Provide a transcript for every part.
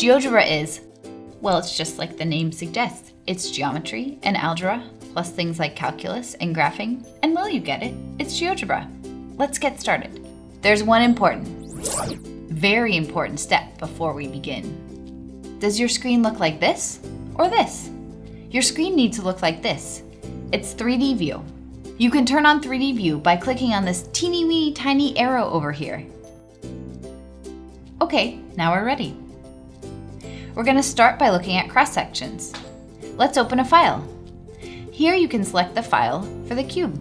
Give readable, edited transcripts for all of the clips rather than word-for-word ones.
Geogebra is, well, it's just like the name suggests. It's geometry and algebra, plus things like calculus and graphing, and well, you get it, it's Geogebra. Let's get started. There's one important, very important step before we begin. Does your screen look like this or this? Your screen needs to look like this. It's 3D view. You can turn on 3D view by clicking on this teeny weeny tiny arrow over here. Okay, now we're ready. We're going to start by looking at cross sections. Let's open a file. Here you can select the file for the cube.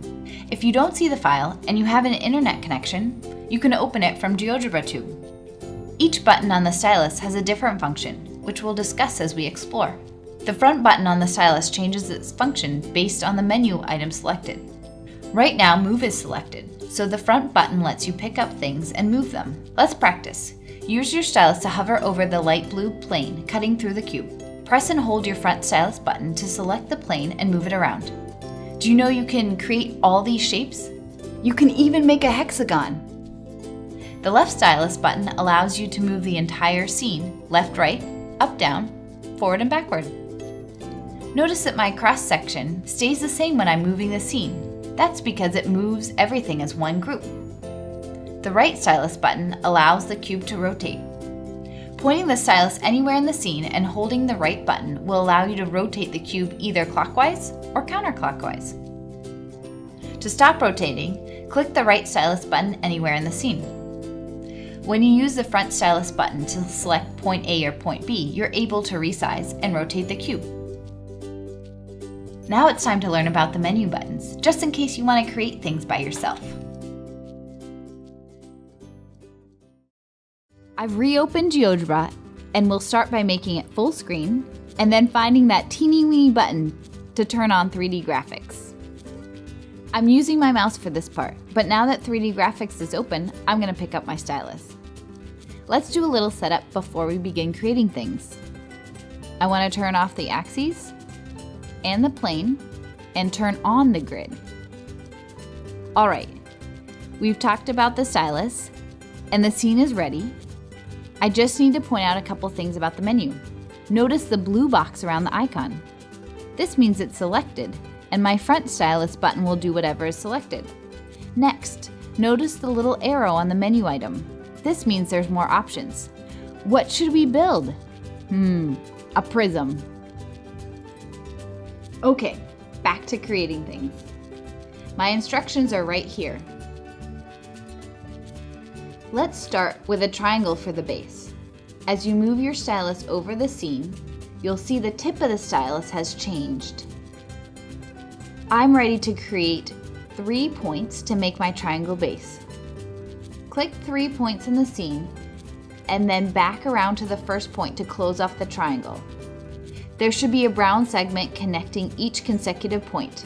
If you don't see the file and you have an internet connection, you can open it from Geogebra Tube. Each button on the stylus has a different function, which we'll discuss as we explore. The front button on the stylus changes its function based on the menu item selected. Right now, Move is selected, so the front button lets you pick up things and move them. Let's practice. Use your stylus to hover over the light blue plane cutting through the cube. Press and hold your front stylus button to select the plane and move it around. Do you know you can create all these shapes? You can even make a hexagon. The left stylus button allows you to move the entire scene, left, right, up, down, forward, and backward. Notice that my cross section stays the same when I'm moving the scene. That's because it moves everything as one group. The right stylus button allows the cube to rotate. Pointing the stylus anywhere in the scene and holding the right button will allow you to rotate the cube either clockwise or counterclockwise. To stop rotating, click the right stylus button anywhere in the scene. When you use the front stylus button to select point A or point B, you're able to resize and rotate the cube. Now it's time to learn about the menu buttons, just in case you want to create things by yourself. I've reopened Geogebra and we'll start by making it full screen and then finding that teeny weeny button to turn on 3D graphics. I'm using my mouse for this part, but now that 3D graphics is open, I'm going to pick up my stylus. Let's do a little setup before we begin creating things. I want to turn off the axes and the plane and turn on the grid. Alright, we've talked about the stylus and the scene is ready. I just need to point out a couple things about the menu. Notice the blue box around the icon. This means it's selected, and my front stylus button will do whatever is selected. Next, notice the little arrow on the menu item. This means there's more options. What should we build? A prism. Okay, back to creating things. My instructions are right here. Let's start with a triangle for the base. As you move your stylus over the scene, you'll see the tip of the stylus has changed. I'm ready to create 3 points to make my triangle base. Click 3 points in the scene and then back around to the first point to close off the triangle. There should be a brown segment connecting each consecutive point.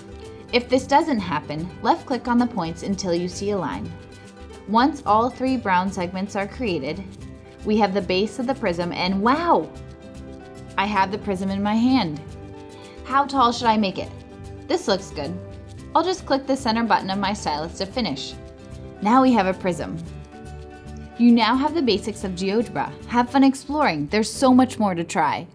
If this doesn't happen, left click on the points until you see a line. Once all 3 brown segments are created, we have the base of the prism and wow! I have the prism in my hand. How tall should I make it? This looks good. I'll just click the center button of my stylus to finish. Now we have a prism. You now have the basics of Geogebra. Have fun exploring. There's so much more to try.